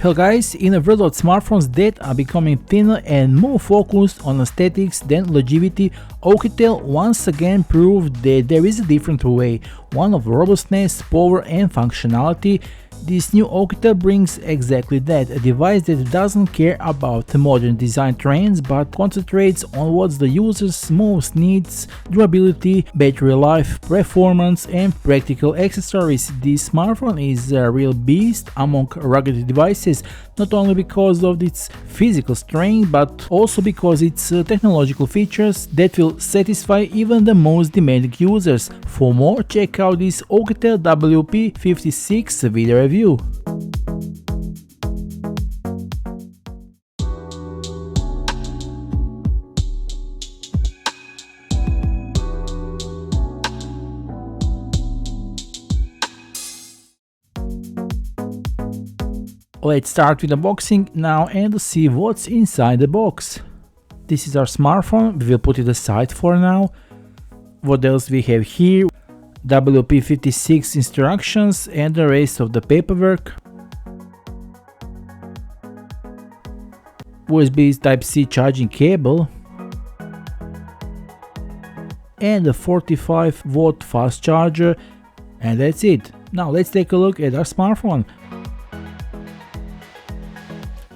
Hello guys, in a world of smartphones that are becoming thinner and more focused on aesthetics than longevity, Oukitel once again proved that there is a different way, one of robustness, power and functionality. This new Oukitel brings exactly that, a device that doesn't care about the modern design trends but concentrates on what the user's most needs: durability, battery life, performance and practical accessories. This smartphone is a real beast among rugged devices, not only because of its physical strength but also because its technological features that will satisfy even the most demanding users. For more, check out this Oukitel WP56 video review. Let's start with unboxing now and see what's inside the box. This is our smartphone, we will put it aside for now. What else we have here? WP56 instructions and the rest of the paperwork. USB Type-C charging cable. And a 45-watt fast charger. And that's it. Now let's take a look at our smartphone.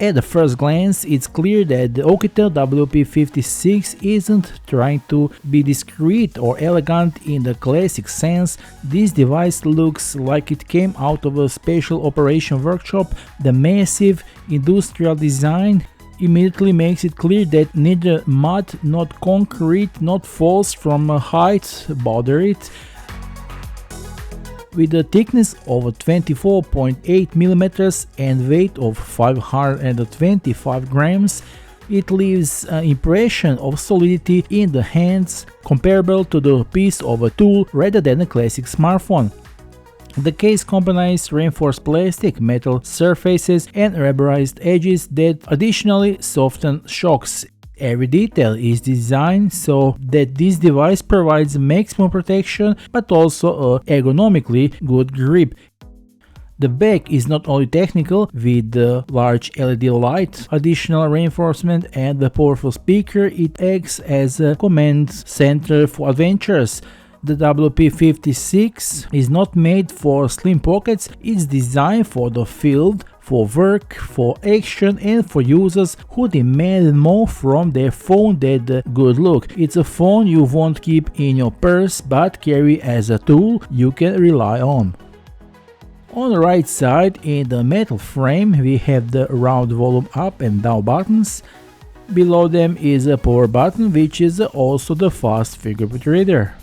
At the first glance, it's clear that the Oukitel WP56 isn't trying to be discreet or elegant in the classic sense. This device looks like it came out of a special operation workshop. The massive industrial design immediately makes it clear that neither mud, not concrete, not falls from a height bother it. With a thickness of 24.8 mm and weight of 525 grams, it leaves an impression of solidity in the hands comparable to the piece of a tool rather than a classic smartphone. The case combines reinforced plastic, metal surfaces and rubberized edges that additionally soften shocks. Every detail is designed so that this device provides maximum protection but also a ergonomically good grip. The back is not only technical, with the large LED light, additional reinforcement and the powerful speaker, it acts as a command center for adventures. The WP56 is not made for slim pockets, it's designed for the field, for work, for action and for users who demand more from their phone than the good look. It's a phone you won't keep in your purse but carry as a tool you can rely on. On the right side, in the metal frame, we have the round volume up and down buttons. Below them is a power button, which is also the fast fingerprint reader.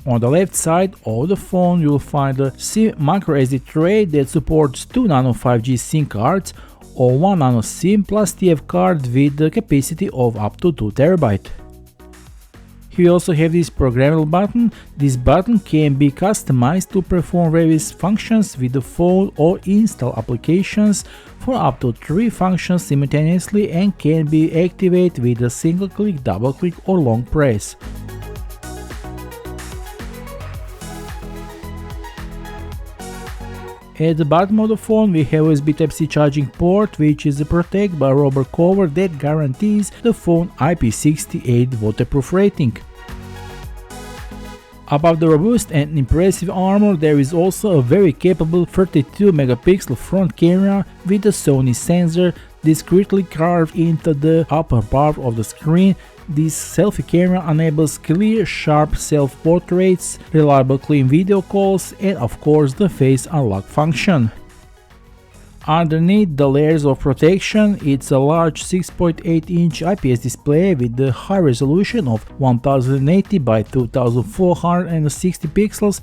On the left side of the phone you'll find a SIM microSD tray that supports 2 nano 5G SIM cards or 1 nano SIM plus TF card with the capacity of up to 2 TB. Here we also have this programmable button. This button can be customized to perform various functions with the phone or install applications for up to 3 functions simultaneously and can be activated with a single click, double click or long press. At the bottom of the phone we have USB Type-C charging port, which is protected by a rubber cover that guarantees the phone IP68 waterproof rating. Above the robust and impressive armor there is also a very capable 32 megapixel front camera with a Sony sensor discreetly carved into the upper part of the screen. This selfie camera enables clear, sharp self-portraits, reliable clean video calls and of course the face unlock function. Underneath the layers of protection, it's a large 6.8-inch IPS display with the high resolution of 1080 by 2460 pixels.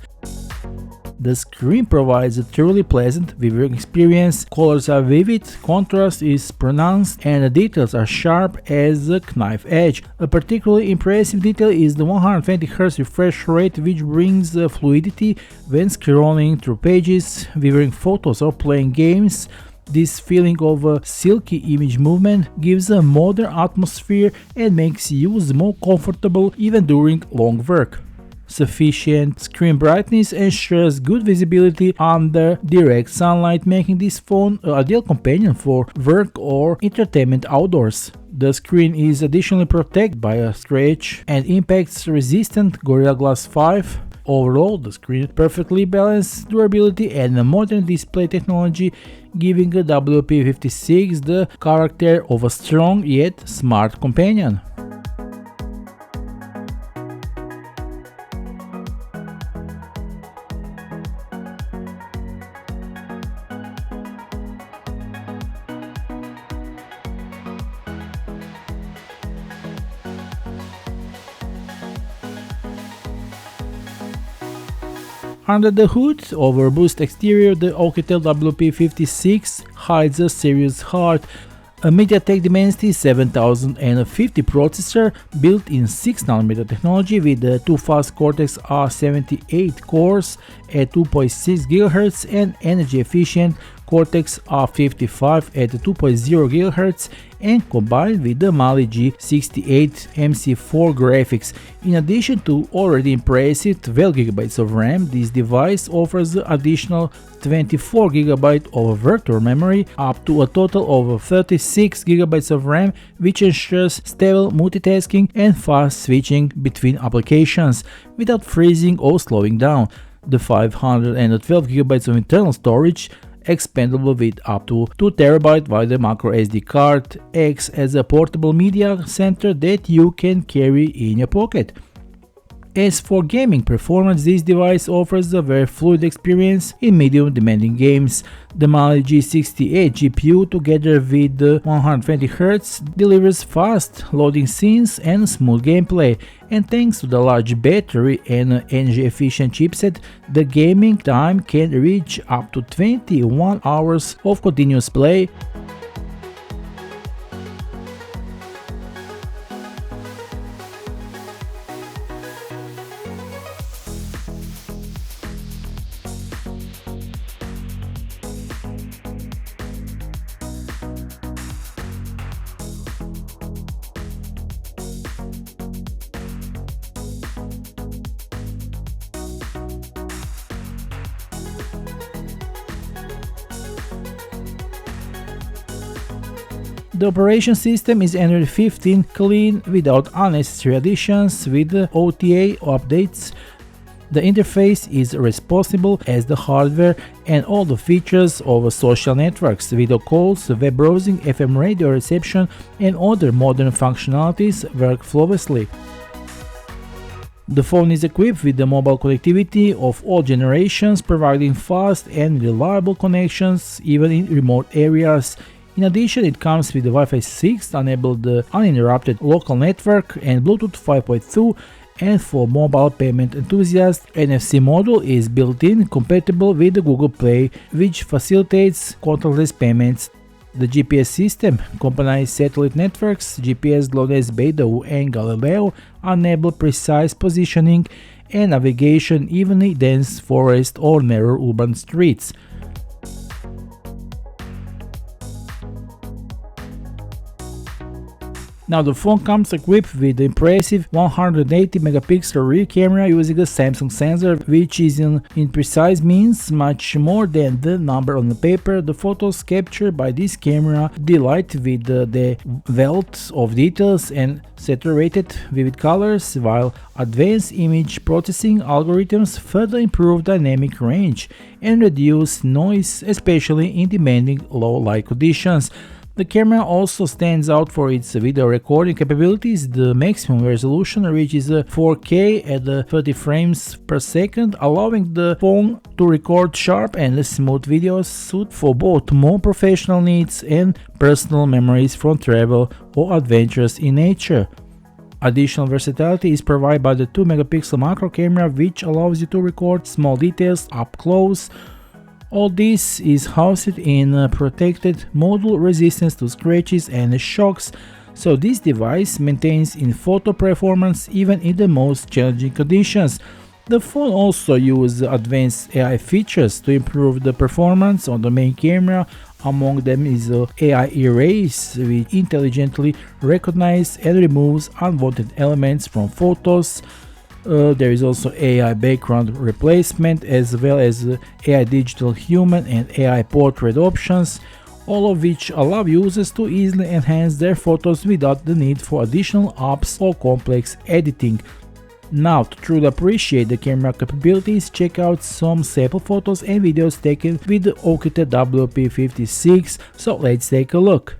The screen provides a truly pleasant viewing experience. Colors are vivid, contrast is pronounced and the details are sharp as a knife edge. A particularly impressive detail is the 120Hz refresh rate, which brings fluidity when scrolling through pages, viewing photos or playing games. This feeling of a silky image movement gives a modern atmosphere and makes use more comfortable even during long work. Sufficient screen brightness ensures good visibility under direct sunlight, making this phone an ideal companion for work or entertainment outdoors. The screen is additionally protected by a scratch and impact-resistant Gorilla Glass 5. Overall, the screen perfectly balanced durability and modern display technology, giving a WP56 the character of a strong yet smart companion. Under the hood of a robust exterior, the Oukitel WP56 hides a serious heart. A MediaTek Dimensity 7050 processor built in 6nm technology with 2 fast Cortex R78 cores at 2.6 GHz and energy efficient Cortex R55 at 2.0 GHz and combined with the Mali G68 MC4 graphics. In addition to already impressive 12GB of RAM, this device offers additional 24GB of virtual memory, up to a total of 36GB of RAM, which ensures stable multitasking and fast switching between applications without freezing or slowing down. The 512GB of internal storage, expandable with up to 2TB while the micro SD card acts as a portable media center that you can carry in your pocket. As for gaming performance, this device offers a very fluid experience in medium demanding games. The Mali G68 GPU together with the 120Hz delivers fast loading scenes and smooth gameplay, and thanks to the large battery and energy efficient chipset, the gaming time can reach up to 21 hours of continuous play. The operation system is Android 15 clean without unnecessary additions with OTA updates. The interface is responsible as the hardware, and all the features of social networks, video calls, web browsing, FM radio reception and other modern functionalities work flawlessly. The phone is equipped with the mobile connectivity of all generations, providing fast and reliable connections even in remote areas. In addition, it comes with the Wi-Fi 6 enabled uninterrupted local network and Bluetooth 5.2, and for mobile payment enthusiasts, NFC module is built in, compatible with the Google Play, which facilitates contactless payments. The GPS system combines satellite networks, GPS, GLONASS, Beidou and Galileo, enable precise positioning and navigation even in dense forest or narrow urban streets. Now the phone comes equipped with the impressive 180MP rear camera using a Samsung sensor, which is in precise means much more than the number on the paper. The photos captured by this camera delight with the wealth of details and saturated vivid colors, while advanced image processing algorithms further improve dynamic range and reduce noise, especially in demanding low light conditions. The camera also stands out for its video recording capabilities. The maximum resolution reaches 4K at 30 frames per second, allowing the phone to record sharp and smooth videos suited for both more professional needs and personal memories from travel or adventures in nature. Additional versatility is provided by the 2MP macro camera, which allows you to record small details up close. All this is housed in a protected module resistance to scratches and shocks, so this device maintains in photo performance even in the most challenging conditions. The phone also uses advanced AI features to improve the performance on the main camera. Among them is AI Erase, which intelligently recognizes and removes unwanted elements from photos. There is also AI background replacement, as well as AI digital human and AI portrait options, all of which allow users to easily enhance their photos without the need for additional apps or complex editing. Now, to truly appreciate the camera capabilities, check out some sample photos and videos taken with the Oukitel WP56, so let's take a look.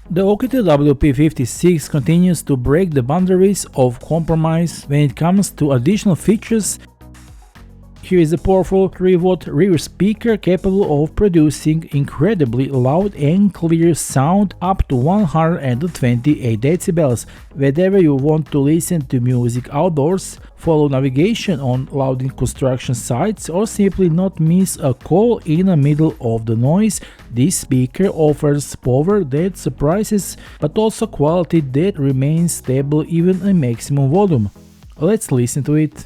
The Oukitel WP56 continues to break the boundaries of compromise when it comes to additional features. Here is a powerful 3-watt rear speaker capable of producing incredibly loud and clear sound up to 128 decibels. Whenever you want to listen to music outdoors, follow navigation on loud construction sites, or simply not miss a call in the middle of the noise, this speaker offers power that surprises, but also quality that remains stable even at maximum volume. Let's listen to it.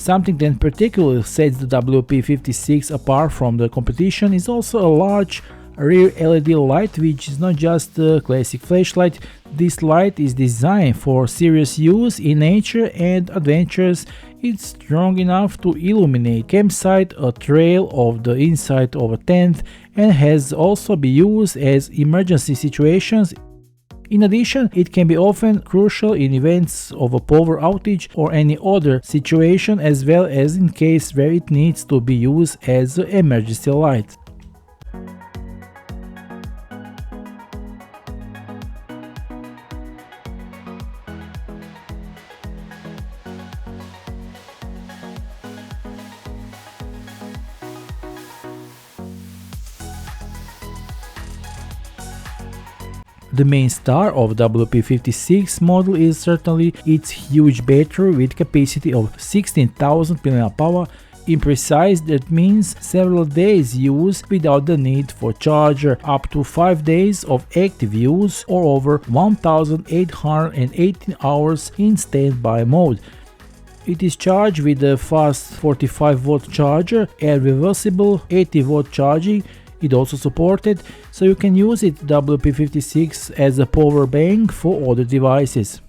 Something that particularly sets the WP56 apart from the competition is also a large rear LED light, which is not just a classic flashlight. This light is designed for serious use in nature and adventures. It's strong enough to illuminate campsite, a trail, or the inside of a tent, and has also been used as emergency situations. In addition, it can be often crucial in events of a power outage or any other situation, as well as in case where it needs to be used as an emergency light. The main star of WP56 model is certainly its huge battery with capacity of 16,000 mAh. In precise, that means several days use without the need for charger, up to 5 days of active use, or over 1,818 hours in standby mode. It is charged with a fast 45-watt charger and reversible 80-watt charging. It also supported, so you can use it WP56 as a power bank for other devices.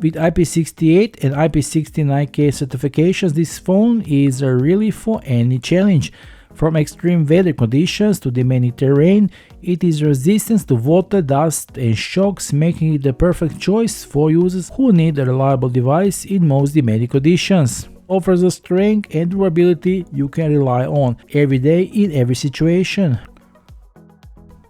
With IP68 and IP69K certifications, this phone is really for any challenge. From extreme weather conditions to demanding terrain, it is resistant to water, dust and shocks, making it the perfect choice for users who need a reliable device in most demanding conditions. Offers a strength and durability you can rely on every day in every situation.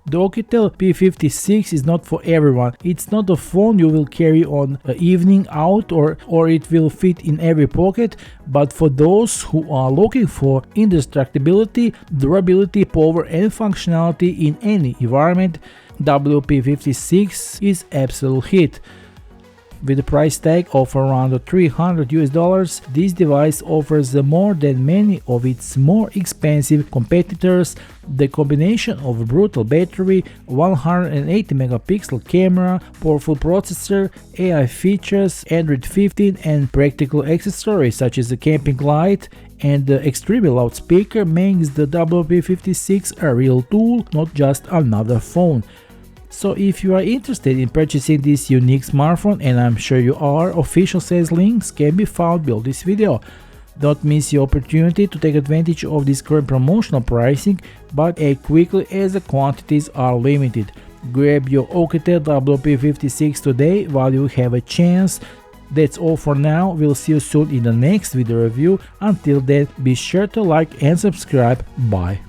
The Oukitel WP56 is not for everyone. It's not a phone you will carry on an evening out or it will fit in every pocket, but for those who are looking for indestructibility, durability, power and functionality in any environment, WP56 is absolute hit. With a price tag of around $300, this device offers more than many of its more expensive competitors. The combination of brutal battery, 180 megapixel camera, powerful processor, AI features, Android 15 and practical accessories such as a camping light and the extremely loud speaker makes the WP56 a real tool, not just another phone. So if you are interested in purchasing this unique smartphone, and I'm sure you are, official sales links can be found below this video. Don't miss the opportunity to take advantage of this current promotional pricing, but act quickly as the quantities are limited. Grab your Oukitel WP56 today while you have a chance. That's all for now. We'll see you soon in the next video review. Until then, be sure to like and subscribe. Bye.